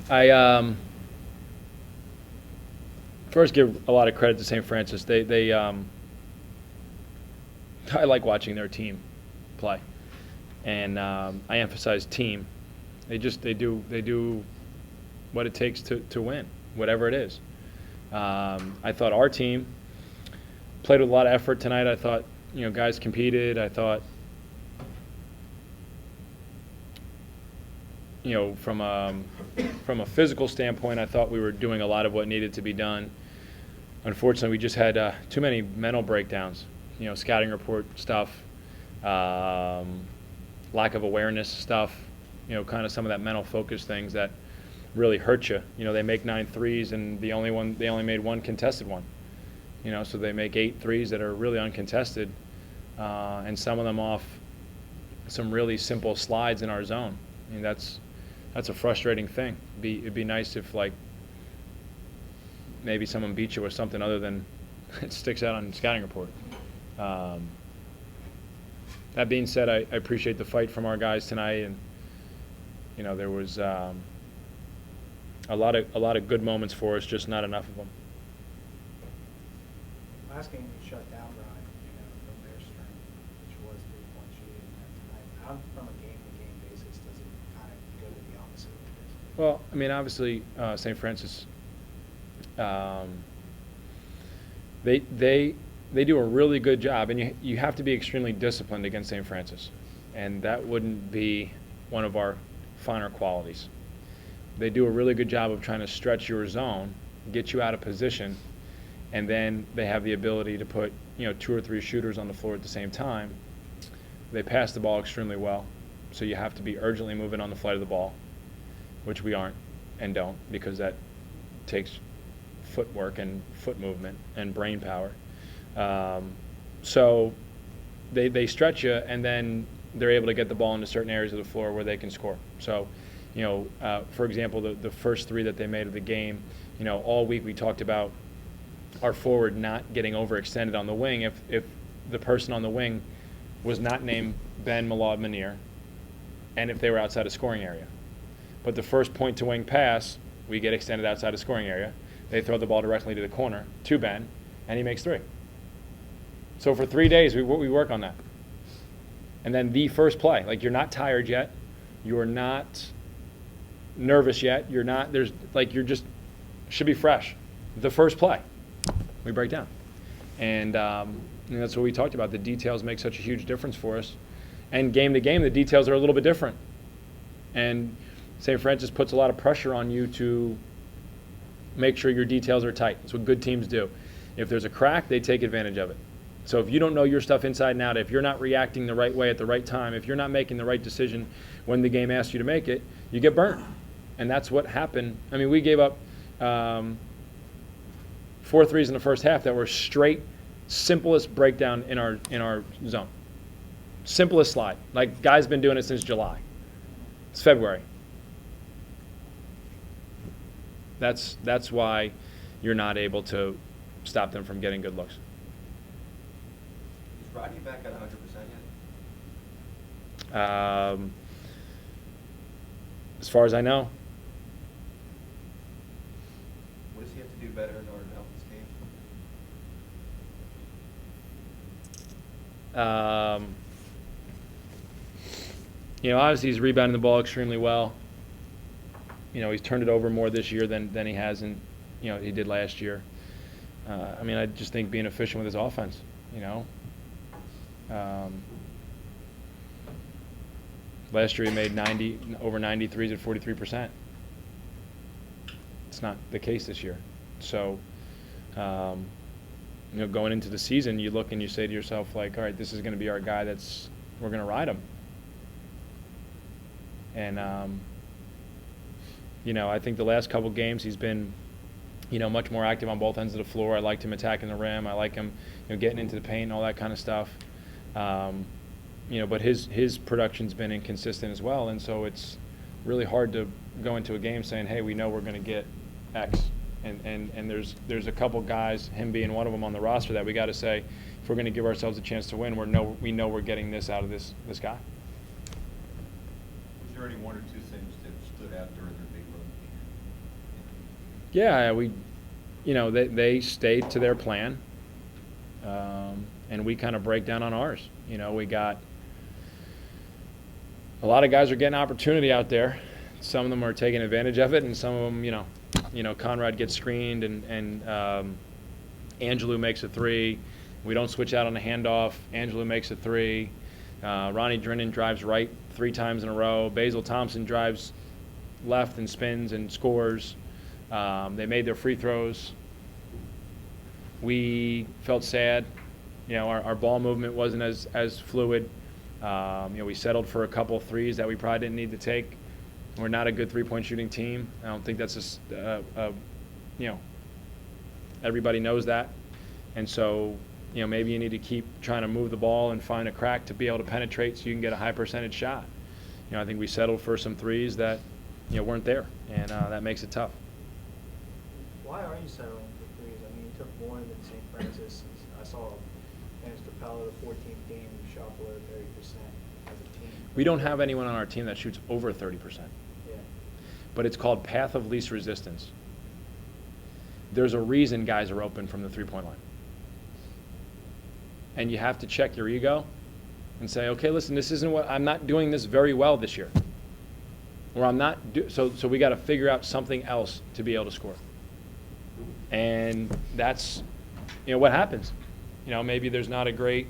I first give a lot of credit to St. Francis. I like watching their team play, and I emphasize team. They do what it takes to win, whatever it is. I thought our team played with a lot of effort tonight. I thought guys competed. I thought from a physical standpoint, I thought we were doing a lot of what needed to be done. Unfortunately, we just had too many mental breakdowns. Scouting report stuff, lack of awareness stuff. Kind of some of that mental focus things that really hurt you. They make 9 threes, and they only made one contested one. So they make 8 threes that are really uncontested, and some of them off some really simple slides in our zone. I mean, that's a frustrating thing. It'd be nice if maybe someone beat you with something other than it sticks out on the scouting report. That being said, I appreciate the fight from our guys tonight, and there was a lot of good moments for us, just not enough of them. Last game we shut down Ryan, from their strength, which was 3-point shooting tonight. How, from a game-to-game basis, does it kind of go to the opposite of this? Well, I mean, obviously, St. Francis, they do a really good job, and you have to be extremely disciplined against St. Francis, and that wouldn't be one of our finer qualities. They do a really good job of trying to stretch your zone, get you out of position, and then they have the ability to put 2 or 3 shooters on the floor at the same time. They pass the ball extremely well, so you have to be urgently moving on the flight of the ball, which we aren't and don't, because that takes footwork and foot movement and brain power. So they stretch you, and then they're able to get the ball into certain areas of the floor where they can score. So, for example, the first 3 that they made of the game, all week we talked about our forward not getting overextended on the wing if the person on the wing was not named Ben Malad Munir, and if they were outside of scoring area. But the first point to wing pass, we get extended outside of scoring area. They throw the ball directly to the corner to Ben, and he makes 3. So for 3 days, we work on that. And then the first play, you're not tired yet, you're not nervous yet, you're just should be fresh. The first play, we break down. And that's what we talked about. The details make such a huge difference for us. And game to game, the details are a little bit different. And St. Francis puts a lot of pressure on you to make sure your details are tight. That's what good teams do. If there's a crack, they take advantage of it. So if you don't know your stuff inside and out, if you're not reacting the right way at the right time, if you're not making the right decision when the game asks you to make it, you get burnt. And that's what happened. I mean, we gave up 4 threes in the first half that were straight, simplest breakdown in our zone. Simplest slide. Guys been doing it since July. It's February. That's why you're not able to stop them from getting good looks. Is Rodney back at 100% yet? As far as I know. What does he have to do better in order to help this game? Obviously he's rebounding the ball extremely well. He's turned it over more this year than he has he did last year. I just think being efficient with his offense. Last year he made over 93s at 43%. It's not the case this year. So, going into the season, you look and you say to yourself, all right, this is going to be our guy we're going to ride him. And, I think the last couple games he's been, much more active on both ends of the floor. I liked him attacking the rim. I like him, getting into the paint and all that kind of stuff. But his production's been inconsistent as well, and so it's really hard to go into a game saying, hey, we know we're going to get X. And there's a couple guys, him being one of them on the roster, that we got to say, if we're going to give ourselves a chance to win, we know we're getting this out of this guy. Was there any 1 or 2 things that stood out during their big run? Yeah, they stayed to their plan, and we kind of break down on ours. We got a lot of guys are getting opportunity out there. Some of them are taking advantage of it, and some of them, Conrad gets screened, and Angelou makes a three. We don't switch out on the handoff. Angelou makes a three. Ronnie Drennan drives right 3 times in a row. Basil Thompson drives left and spins and scores. They made their free throws. We felt sad. Our ball movement wasn't as fluid. We settled for a couple threes that we probably didn't need to take. We're not a good three-point shooting team. I don't think that's everybody knows that. And so, maybe you need to keep trying to move the ball and find a crack to be able to penetrate so you can get a high percentage shot. I think we settled for some threes that, weren't there, and that makes it tough. Why are you settling for threes? I mean, you took more than St. Francis. I saw Dennis Capella, the 14th game, you shot below 30% as a team. We don't have anyone on our team that shoots over 30%. Yeah. But it's called path of least resistance. There's a reason guys are open from the three-point line. And you have to check your ego and say, okay, listen, I'm not doing this very well this year. Or so we got to figure out something else to be able to score. And that's, what happens. Maybe there's not a great,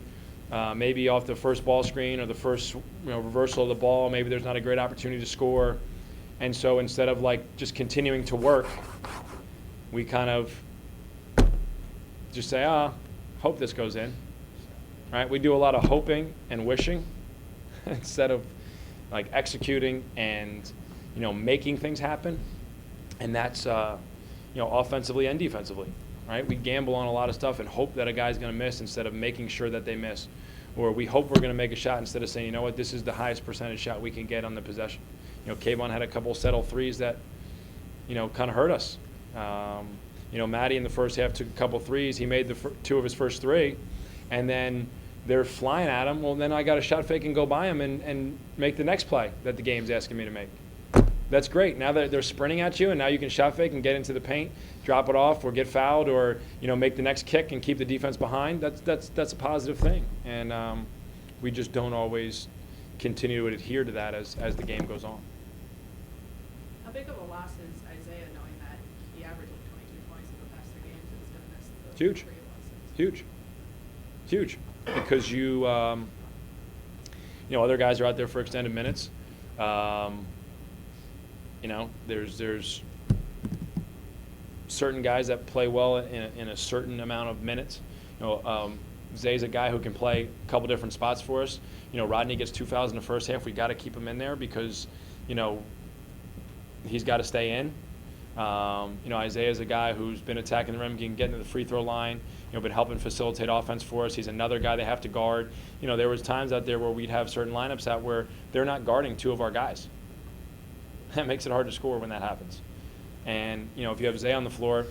maybe off the first ball screen or the first, reversal of the ball, maybe there's not a great opportunity to score. And so instead of just continuing to work, we kind of just say, hope this goes in. Right? We do a lot of hoping and wishing instead of executing and making things happen, and that's offensively and defensively. Right? We gamble on a lot of stuff and hope that a guy's going to miss instead of making sure that they miss, or we hope we're going to make a shot instead of saying, this is the highest percentage shot we can get on the possession. Kayvon had a couple settle threes that kind of hurt us. Matty in the first half took a couple threes. He made 2 of his first 3. And then they're flying at him. Well, then I got to shot fake and go by him and make the next play that the game's asking me to make. That's great. Now that they're sprinting at you, and now you can shot fake and get into the paint, drop it off, or get fouled, or make the next kick and keep the defense behind. That's a positive thing. And we just don't always continue to adhere to that as the game goes on. How big of a loss is Isaiah knowing that he averaged 22 points in the past 3 games and is going to miss the Huge. 3 losses? Huge, because other guys are out there for extended minutes. There's certain guys that play well in a certain amount of minutes. Zay's a guy who can play a couple different spots for us. Rodney gets 2 fouls in the first half. We got to keep him in there because he's got to stay in. Isaiah's a guy who's been attacking the rim, can get into the free throw line, been helping facilitate offense for us. He's another guy they have to guard. There was times out there where we'd have certain lineups out where they're not guarding 2 of our guys. That makes it hard to score when that happens. And, if you have Zay on the floor,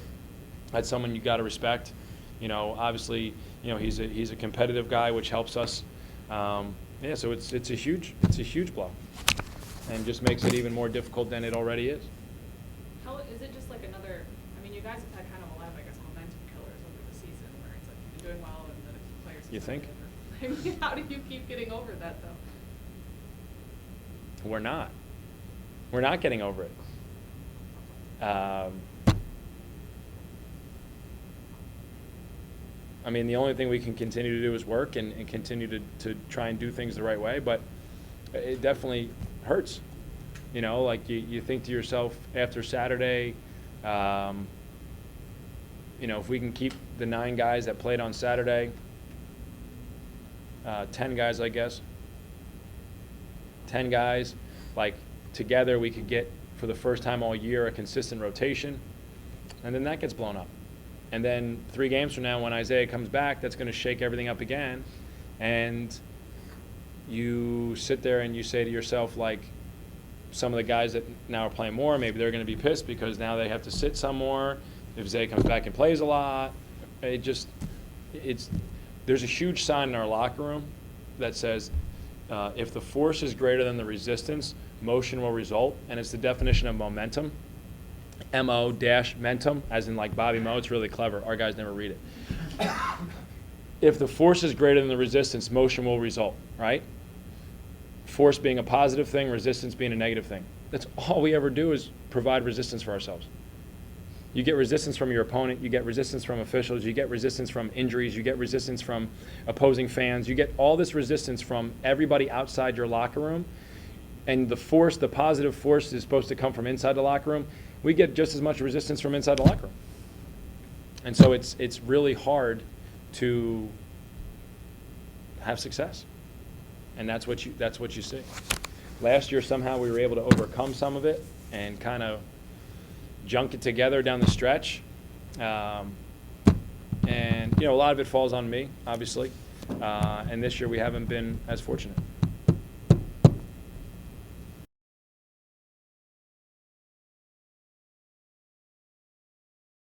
that's someone you got to respect. Obviously, he's a competitive guy, which helps us. So it's a huge blow, and just makes it even more difficult than it already is. How is it just another? I mean, you guys have had kind of a lot of, momentum killers over the season, where it's you've been doing well and then the players. You think? I mean, how do you keep getting over that though? We're not getting over it. The only thing we can continue to do is work and continue to try and do things the right way, but it definitely hurts. You think to yourself after Saturday, if we can keep the 9 guys that played on Saturday, 10 guys, I guess, 10 guys, together we could get, for the first time all year, a consistent rotation, and then that gets blown up. And then 3 games from now, when Isaiah comes back, that's going to shake everything up again. And you sit there and you say to yourself, some of the guys that now are playing more, maybe they're going to be pissed because now they have to sit some more. If Zay comes back and plays a lot, there's a huge sign in our locker room that says, if the force is greater than the resistance, motion will result, and it's the definition of momentum. M-O-Mentum, as in like Bobby Moe. It's really clever. Our guys never read it. If the force is greater than the resistance, motion will result, right? Force being a positive thing, resistance being a negative thing. That's all we ever do is provide resistance for ourselves. You get resistance from your opponent, you get resistance from officials, you get resistance from injuries, you get resistance from opposing fans, you get all this resistance from everybody outside your locker room. And the force, the positive force, is supposed to come from inside the locker room. We get just as much resistance from inside the locker room. And so it's really hard to have success. And that's what you see. Last year, somehow we were able to overcome some of it and kind of junk it together down the stretch. And, a lot of it falls on me, obviously. And this year we haven't been as fortunate.